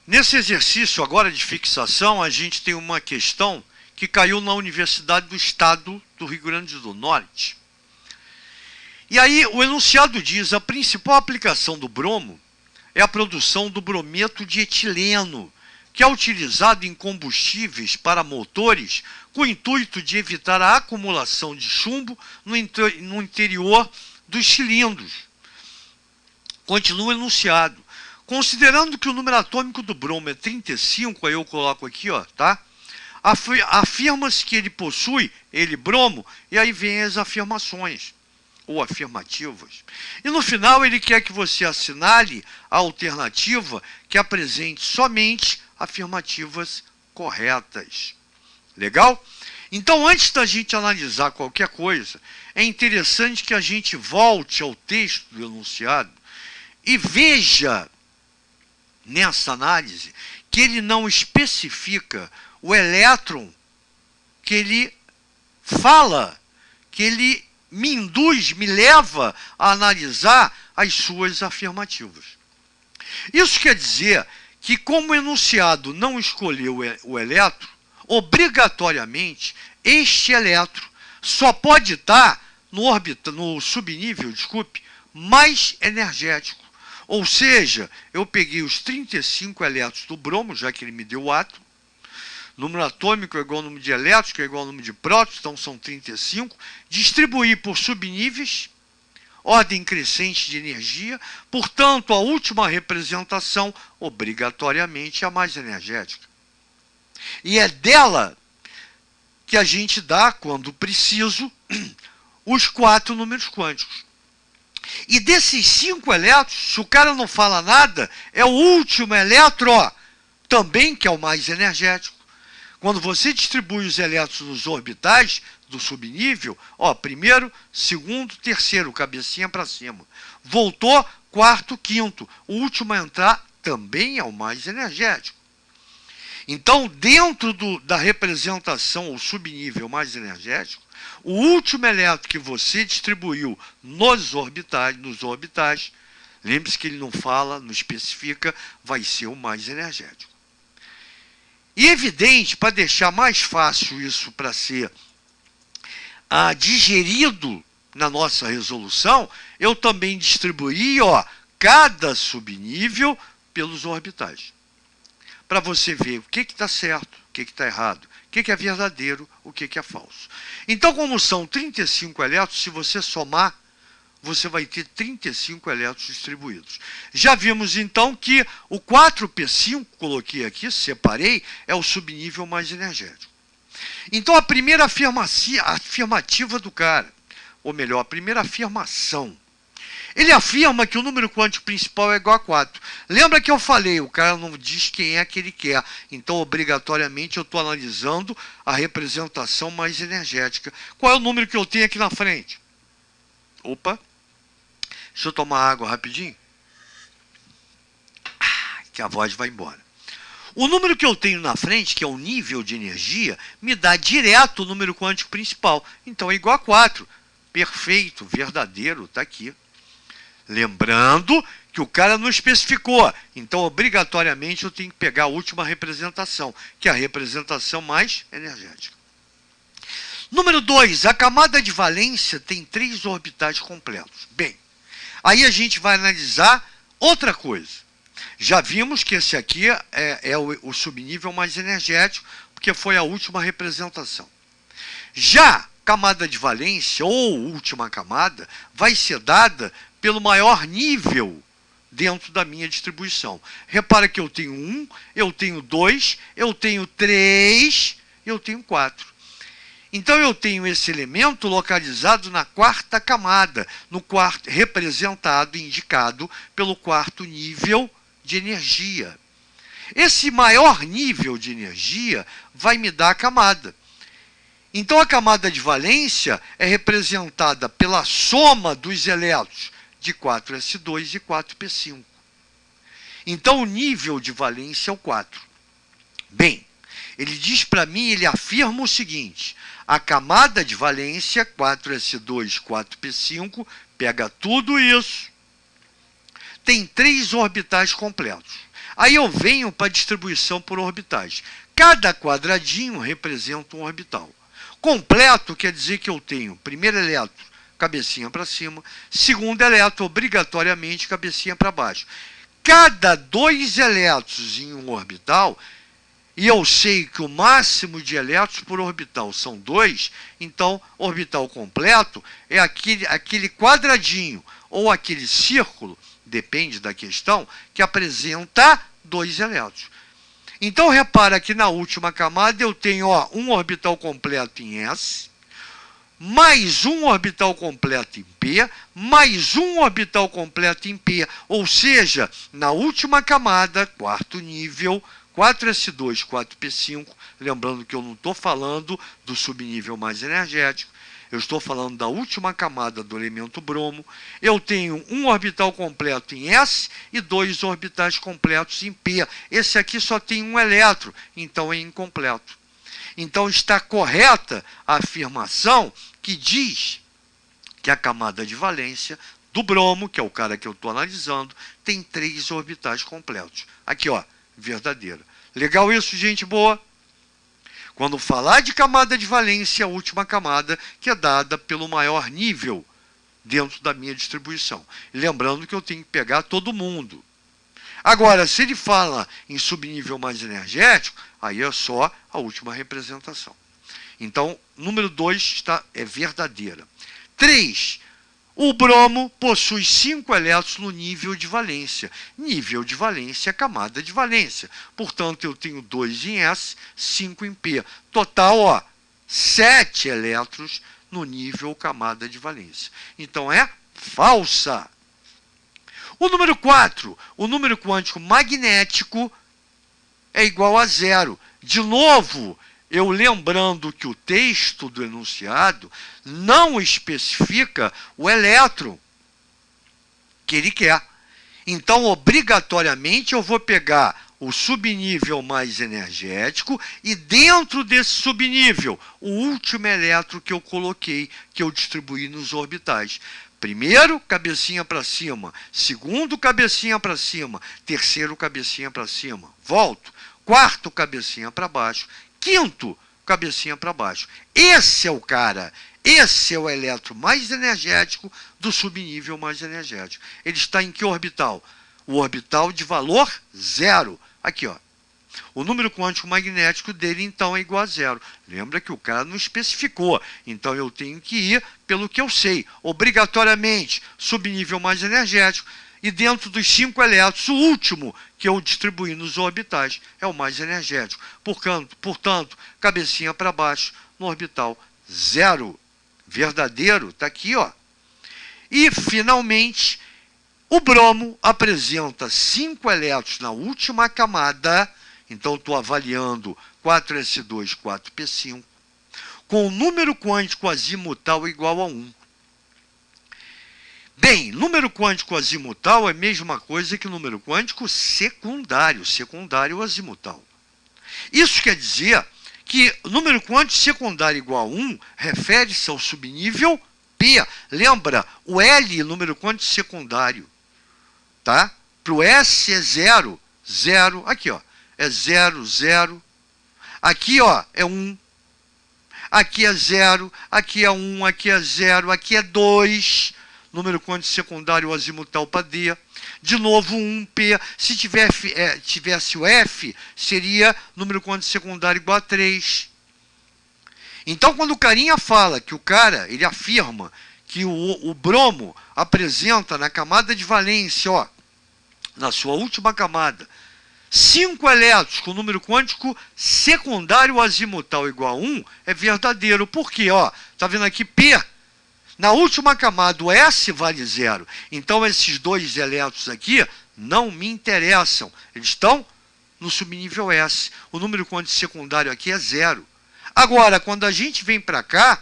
Nesse exercício agora de fixação, a gente tem uma questão que caiu na Universidade do Estado do Rio Grande do Norte. E aí o enunciado diz: a principal aplicação do bromo é a produção do brometo de etileno, que é utilizado em combustíveis para motores com o intuito de evitar a acumulação de chumbo no interior dos cilindros. Continua o enunciado. Considerando que o número atômico do bromo é 35, aí eu coloco aqui, ó, tá? Afirma-se que ele possui, bromo, e aí vem as afirmações, ou afirmativas. E no final ele quer que você assinale a alternativa que apresente somente afirmativas corretas. Legal? Então, antes da gente analisar qualquer coisa, é interessante que a gente volte ao texto do enunciado e veja nessa análise que ele não especifica o elétron que ele fala, que ele me induz, me leva a analisar as suas afirmativas. Isso quer dizer que, como o enunciado não escolheu o elétron, obrigatoriamente este elétron só pode estar no subnível, mais energético. Ou seja, eu peguei os 35 elétrons do bromo, já que ele me deu o átomo. Número atômico é igual ao número de elétrons, que é igual ao número de prótons, então são 35. Distribuí por subníveis, ordem crescente de energia. Portanto, a última representação, obrigatoriamente, é a mais energética. E é dela que a gente dá, quando preciso, os 4 números quânticos. E desses 5 elétrons, se o cara não fala nada, é o último elétron, ó, também que é o mais energético. Quando você distribui os elétrons nos orbitais do subnível, ó, primeiro, segundo, terceiro, cabecinha para cima. Voltou, quarto, quinto. O último a entrar também é o mais energético. Então, dentro da representação, o subnível mais energético, o último elétron que você distribuiu nos orbitais, lembre-se que ele não fala, não especifica, vai ser o mais energético. E evidente, para deixar mais fácil isso para ser digerido na nossa resolução, eu também distribuí, ó, cada subnível pelos orbitais. Para você ver o que está certo, o que está errado, o que é verdadeiro, o que é falso. Então, como são 35 elétrons, se você somar, você vai ter 35 elétrons distribuídos. Já vimos, então, que o 4p5, coloquei aqui, separei, é o subnível mais energético. Então, a primeira afirmativa do cara, ou melhor, a primeira afirmação, ele afirma que o número quântico principal é igual a 4. Lembra que eu falei, o cara não diz quem é que ele quer. Então, obrigatoriamente, eu estou analisando a representação mais energética. Qual é o número que eu tenho aqui na frente? Opa, deixa eu tomar água rapidinho. Que a voz vai embora. O número que eu tenho na frente, que é o nível de energia, me dá direto o número quântico principal. Então, é igual a 4. Perfeito, verdadeiro, está aqui. Lembrando que o cara não especificou, então obrigatoriamente eu tenho que pegar a última representação, que é a representação mais energética. Número 2, a camada de valência tem 3 orbitais completos. Bem, aí a gente vai analisar outra coisa. Já vimos que esse aqui é o subnível mais energético, porque foi a última representação. Já camada de valência, ou última camada, vai ser dada pelo maior nível dentro da minha distribuição. Repara que eu tenho 1, eu tenho 2, eu tenho 3, eu tenho 4. Então eu tenho esse elemento localizado na 4ª camada, representado, indicado pelo 4º nível de energia. Esse maior nível de energia vai me dar a camada. Então a camada de valência é representada pela soma dos elétrons de 4s2 e 4p5. Então, o nível de valência é o 4. Bem, ele diz para mim, ele afirma o seguinte, a camada de valência, 4s2, 4p5, pega tudo isso, tem 3 orbitais completos. Aí eu venho para a distribuição por orbitais. Cada quadradinho representa um orbital. Completo quer dizer que eu tenho primeiro elétron, cabecinha para cima, segundo elétron, obrigatoriamente, cabecinha para baixo. Cada 2 elétrons em um orbital, e eu sei que o máximo de elétrons por orbital são 2, então orbital completo é aquele quadradinho ou aquele círculo, depende da questão, que apresenta 2 elétrons. Então repara que na última camada eu tenho um orbital completo em S, mais um orbital completo em P, mais um orbital completo em P, ou seja, na última camada, quarto nível, 4s2, 4p5, lembrando que eu não estou falando do subnível mais energético, eu estou falando da última camada do elemento bromo, eu tenho um orbital completo em S e 2 orbitais completos em P. Esse aqui só tem um elétron, então é incompleto. Então está correta a afirmação que diz que a camada de valência do bromo, que é o cara que eu estou analisando, tem 3 orbitais completos. Aqui, verdadeira. Legal isso, gente boa? Quando falar de camada de valência, a última camada que é dada pelo maior nível dentro da minha distribuição. Lembrando que eu tenho que pegar todo mundo. Agora, se ele fala em subnível mais energético, aí é só a última representação. Então, número 2 é verdadeira. 3. O bromo possui 5 elétrons no nível de valência. Nível de valência é camada de valência. Portanto, eu tenho 2 em S, 5 em P. Total, 7 elétrons no nível camada de valência. Então, é falsa. O número 4, o número quântico magnético é igual a 0. De novo, eu lembrando que o texto do enunciado não especifica o elétron que ele quer. Então, obrigatoriamente, eu vou pegar o subnível mais energético e dentro desse subnível, o último elétron que eu coloquei, que eu distribuí nos orbitais. Primeiro, cabecinha para cima. Segundo, cabecinha para cima. Terceiro, cabecinha para cima. Volto. Quarto, cabecinha para baixo. Quinto, cabecinha para baixo. Esse é o cara. Esse é o elétron mais energético do subnível mais energético. Ele está em que orbital? O orbital de valor 0. Aqui, O número quântico magnético dele, então, é igual a 0. Lembra que o cara não especificou. Então, eu tenho que ir pelo que eu sei. Obrigatoriamente, subnível mais energético. E dentro dos 5 elétrons, o último que eu distribuí nos orbitais é o mais energético. Portanto, cabecinha para baixo no orbital 0. Verdadeiro, está aqui, E, finalmente, o bromo apresenta 5 elétrons na última camada. Então, estou avaliando 4s2, 4p5, com o número quântico azimutal igual a 1. Bem, número quântico azimutal é a mesma coisa que número quântico secundário azimutal. Isso quer dizer que o número quântico secundário igual a 1 refere-se ao subnível P. Lembra, o L, número quântico secundário, tá? Para o S é 0, 0, aqui, é 0, 0. Aqui, é 1. Aqui é 0, aqui é 1, aqui é 0, aqui é 2. Número quântico secundário azimutal para D. De novo, 1P. Se tivesse o F, seria número quântico secundário igual a 3. Então, quando o carinha fala que ele afirma que o bromo apresenta na camada de valência, na sua última camada, 5 elétrons com número quântico secundário azimutal igual a 1, é verdadeiro. Por quê? Tá vendo aqui P? Na última camada, o S vale 0. Então, esses 2 elétrons aqui não me interessam. Eles estão no subnível S. O número quântico secundário aqui é 0. Agora, quando a gente vem para cá,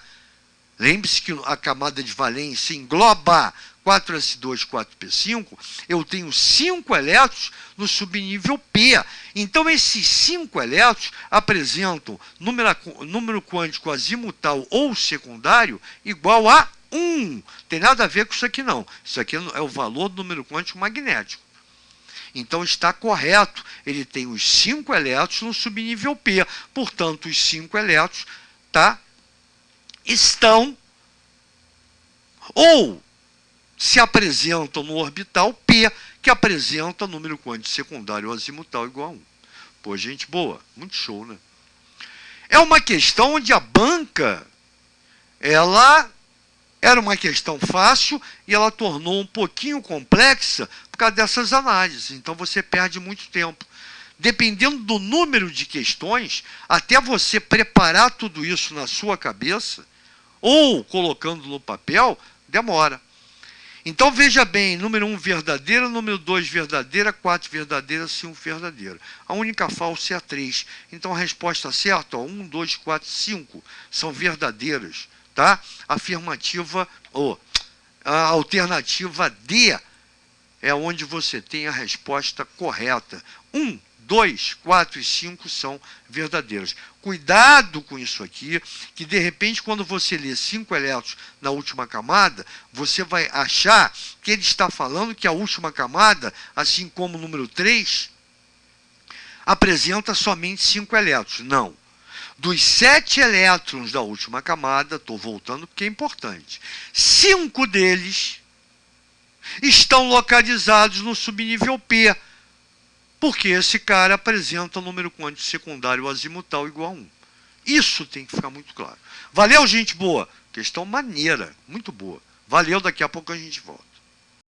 lembre-se que a camada de valência engloba 4s2, 4p5, eu tenho 5 elétrons no subnível P. Então, esses 5 elétrons apresentam número quântico azimutal ou secundário igual a 1. Tem nada a ver com isso aqui, não. Isso aqui é o valor do número quântico magnético. Então está correto. Ele tem os 5 elétrons no subnível P. Portanto, os 5 elétrons, tá, estão ou se apresentam no orbital P, que apresenta número quântico secundário azimutal igual a 1. Pô, gente boa, muito show, né? É uma questão onde a banca, ela era uma questão fácil e ela tornou um pouquinho complexa por causa dessas análises. Então você perde muito tempo. Dependendo do número de questões, até você preparar tudo isso na sua cabeça, ou colocando no papel, demora. Então veja bem, número 1 verdadeira, número 2 verdadeira, 4 verdadeira, 5 verdadeira. A única falsa é a 3. Então a resposta certa, 1, 2, 4, 5 são verdadeiras. Tá? Afirmativa, ou a alternativa D é onde você tem a resposta correta. 1, 2, 4 e 5 são verdadeiras. Cuidado com isso aqui, que de repente quando você lê 5 elétrons na última camada, você vai achar que ele está falando que a última camada, assim como o número 3, apresenta somente 5 elétrons. Não. Dos 7 elétrons da última camada, estou voltando porque é importante, 5 deles estão localizados no subnível P, porque esse cara apresenta um número quântico secundário azimutal igual a 1. Isso tem que ficar muito claro. Valeu, gente boa? Questão maneira, muito boa. Valeu, daqui a pouco a gente volta.